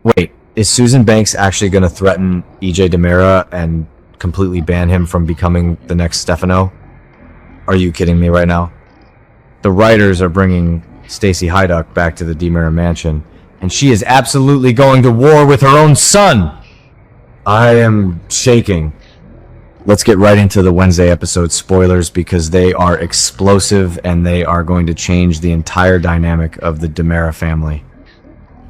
Wait, is Susan Banks actually going to threaten EJ DiMera and completely ban him from becoming the next Stefano? Are you kidding me right now? The writers are bringing Stacy Haiduk back to the DiMera mansion, and she is absolutely going to war with her own son! I am shaking. Let's get right into the Wednesday episode spoilers because they are explosive and they are going to change the entire dynamic of the DiMera family.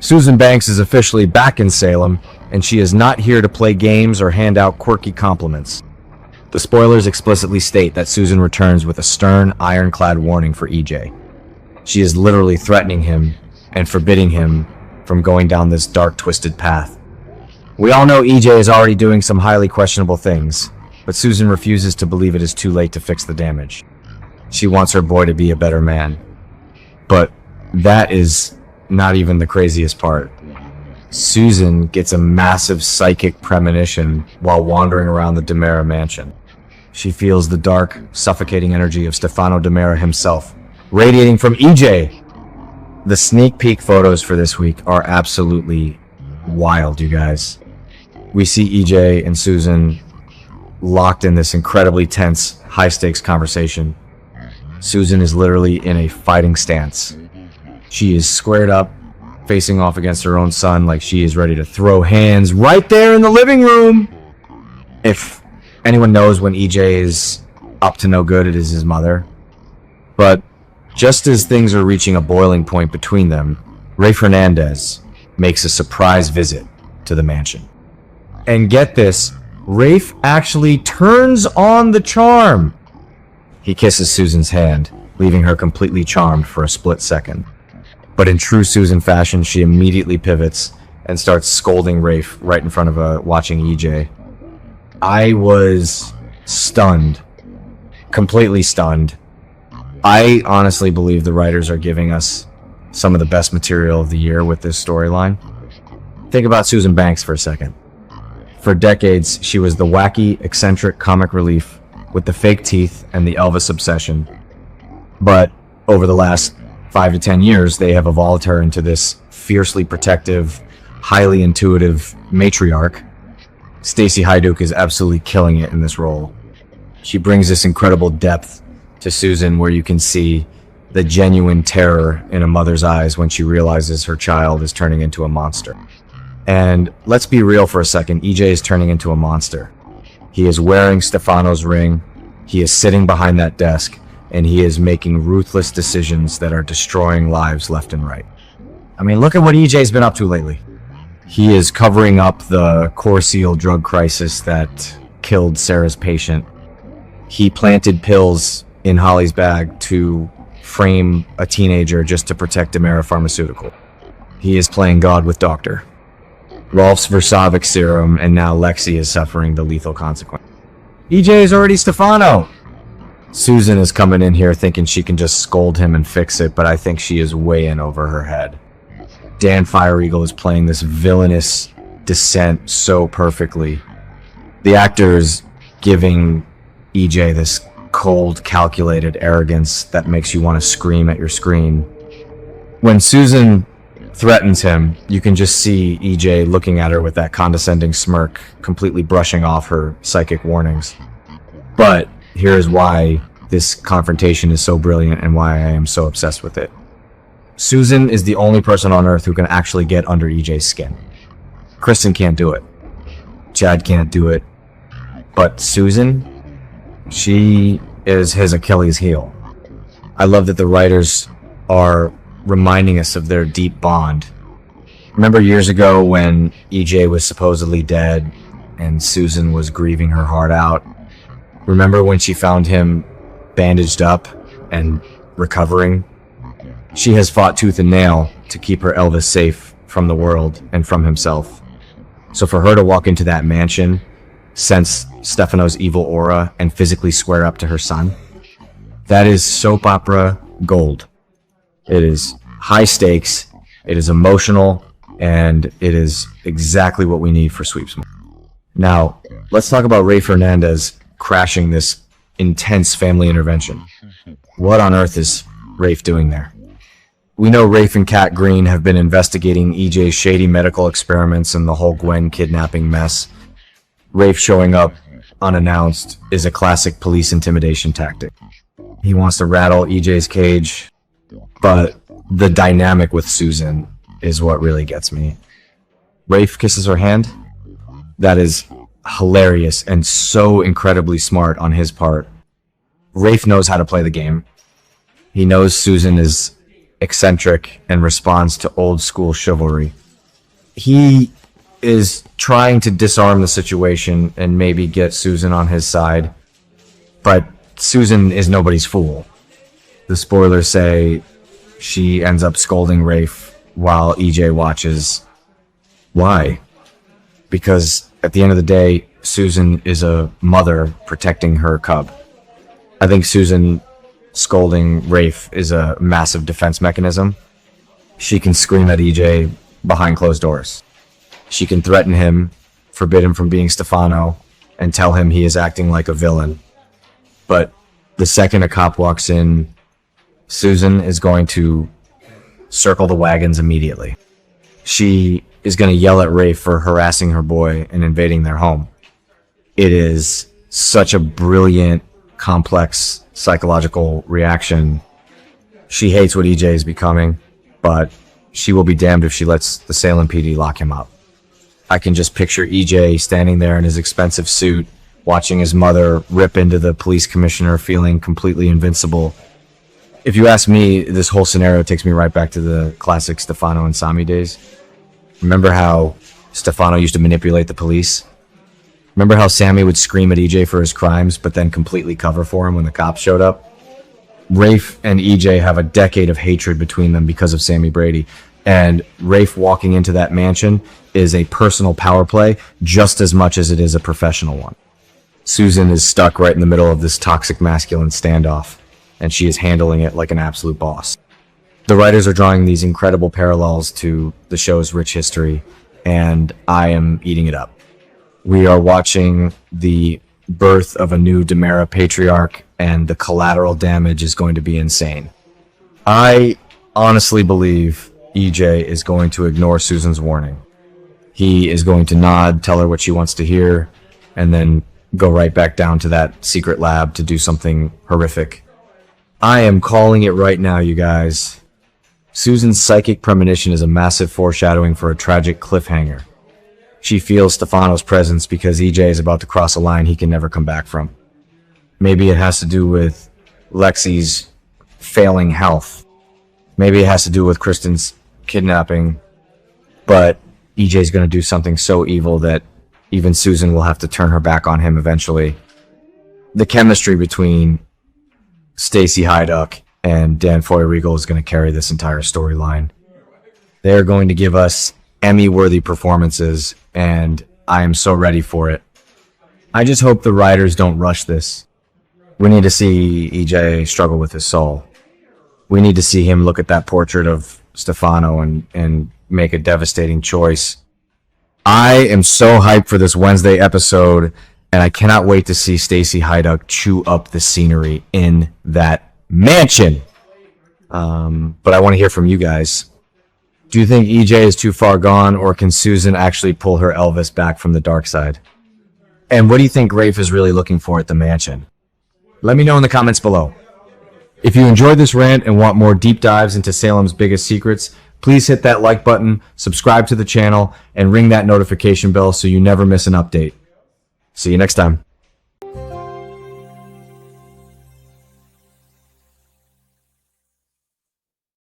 Susan Banks is officially back in Salem, and she is not here to play games or hand out quirky compliments. The spoilers explicitly state that Susan returns with a stern, ironclad warning for EJ. She is literally threatening him and forbidding him from going down this dark, twisted path. We all know EJ is already doing some highly questionable things, but Susan refuses to believe it is too late to fix the damage. She wants her boy to be a better man. But that is not even the craziest part. Susan gets a massive psychic premonition while wandering around the DiMera mansion. She feels the dark, suffocating energy of Stefano DiMera himself, radiating from EJ. The sneak peek photos for this week are absolutely wild, you guys. We see EJ and Susan locked in this incredibly tense, high-stakes conversation. Susan is literally in a fighting stance. She is squared up, facing off against her own son like she is ready to throw hands right there in the living room. If anyone knows when EJ is up to no good, it is his mother. But just as things are reaching a boiling point between them, Rafe Hernandez makes a surprise visit to the mansion. And get this, Rafe actually turns on the charm. He kisses Susan's hand, leaving her completely charmed for a split second. But in true Susan fashion, she immediately pivots and starts scolding Rafe right in front of watching EJ. I was stunned. Completely stunned. I honestly believe the writers are giving us some of the best material of the year with this storyline. Think about Susan Banks for a second. For decades, she was the wacky, eccentric comic relief with the fake teeth and the Elvis obsession. But over the last 5 to 10 years, they have evolved her into this fiercely protective, highly intuitive matriarch. Stacy Haiduk is absolutely killing it in this role. She brings this incredible depth to Susan where you can see the genuine terror in a mother's eyes when she realizes her child is turning into a monster. And let's be real for a second, EJ is turning into a monster. He is wearing Stefano's ring, he is sitting behind that desk, and he is making ruthless decisions that are destroying lives left and right. I mean, look at what EJ's been up to lately. He is covering up the Core Seal drug crisis that killed Sarah's patient. He planted pills in Holly's bag to frame a teenager just to protect DiMera Pharmaceutical. He is playing God with Doctor. Rolf's Versavic serum, and now Lexi is suffering the lethal consequence. EJ is already Stefano! Susan is coming in here thinking she can just scold him and fix it, but I think she is way in over her head. Dan Feuerriegel is playing this villainous dissent so perfectly. The actor is giving EJ this cold, calculated arrogance that makes you want to scream at your screen. When Susan threatens him, you can just see EJ looking at her with that condescending smirk, completely brushing off her psychic warnings. But here's why this confrontation is so brilliant and why I am so obsessed with it. Susan is the only person on earth who can actually get under EJ's skin. Kristen can't do it. Chad can't do it. But Susan, she is his Achilles heel. I love that the writers are reminding us of their deep bond. Remember years ago when EJ was supposedly dead and Susan was grieving her heart out? Remember when she found him bandaged up and recovering? She has fought tooth and nail to keep her Elvis safe from the world and from himself. So for her to walk into that mansion, sense Stefano's evil aura, and physically square up to her son, that is soap opera gold. It is high stakes, it is emotional, and it is exactly what we need for Sweeps. Now, let's talk about Rafe Hernandez crashing this intense family intervention. What on earth is Rafe doing there? We know Rafe and Kat Green have been investigating EJ's shady medical experiments and the whole Gwen kidnapping mess. Rafe showing up unannounced is a classic police intimidation tactic. He wants to rattle EJ's cage, but the dynamic with Susan is what really gets me. Rafe kisses her hand. That is hilarious and so incredibly smart on his part. Rafe knows how to play the game. He knows Susan is eccentric and responds to old school chivalry. He is trying to disarm the situation and maybe get Susan on his side, but Susan is nobody's fool. The spoilers say she ends up scolding Rafe while EJ watches. Why? Because at the end of the day, Susan is a mother protecting her cub. I think Susan scolding Rafe is a massive defense mechanism. She can scream at EJ behind closed doors. She can threaten him, forbid him from being Stefano, and tell him he is acting like a villain. But the second a cop walks in, Susan is going to circle the wagons immediately. She is going to yell at Rafe for harassing her boy and invading their home. It is such a brilliant, complex psychological reaction. She hates what EJ is becoming, but she will be damned if she lets the Salem PD lock him up. I can just picture EJ standing there in his expensive suit, watching his mother rip into the police commissioner, feeling completely invincible. If you ask me, this whole scenario takes me right back to the classic Stefano and Sami days. Remember how Stefano used to manipulate the police? Remember how Sammy would scream at EJ for his crimes, but then completely cover for him when the cops showed up? Rafe and EJ have a decade of hatred between them because of Sammy Brady. And Rafe walking into that mansion is a personal power play just as much as it is a professional one. Susan is stuck right in the middle of this toxic masculine standoff, and she is handling it like an absolute boss. The writers are drawing these incredible parallels to the show's rich history, and I am eating it up. We are watching the birth of a new DiMera patriarch, and the collateral damage is going to be insane. I honestly believe EJ is going to ignore Susan's warning. He is going to nod, tell her what she wants to hear, and then go right back down to that secret lab to do something horrific. I am calling it right now, you guys. Susan's psychic premonition is a massive foreshadowing for a tragic cliffhanger. She feels Stefano's presence because EJ is about to cross a line he can never come back from. Maybe it has to do with Lexi's failing health. Maybe it has to do with Kristen's kidnapping. But EJ's going to do something so evil that even Susan will have to turn her back on him eventually. The chemistry between Stacy Haiduk and Dan Feuerriegel is going to carry this entire storyline. They're going to give us Emmy-worthy performances, and I am so ready for it. I just hope the writers don't rush this. We need to see EJ struggle with his soul. We need to see him look at that portrait of Stefano and make a devastating choice. I am so hyped for this Wednesday episode, and I cannot wait to see Stacy Haiduk chew up the scenery in that mansion. But I want to hear from you guys. Do you think EJ is too far gone, or can Susan actually pull her Elvis back from the dark side? And what do you think Rafe is really looking for at the mansion? Let me know in the comments below. If you enjoyed this rant and want more deep dives into Salem's biggest secrets, please hit that like button, subscribe to the channel, and ring that notification bell so you never miss an update. See you next time.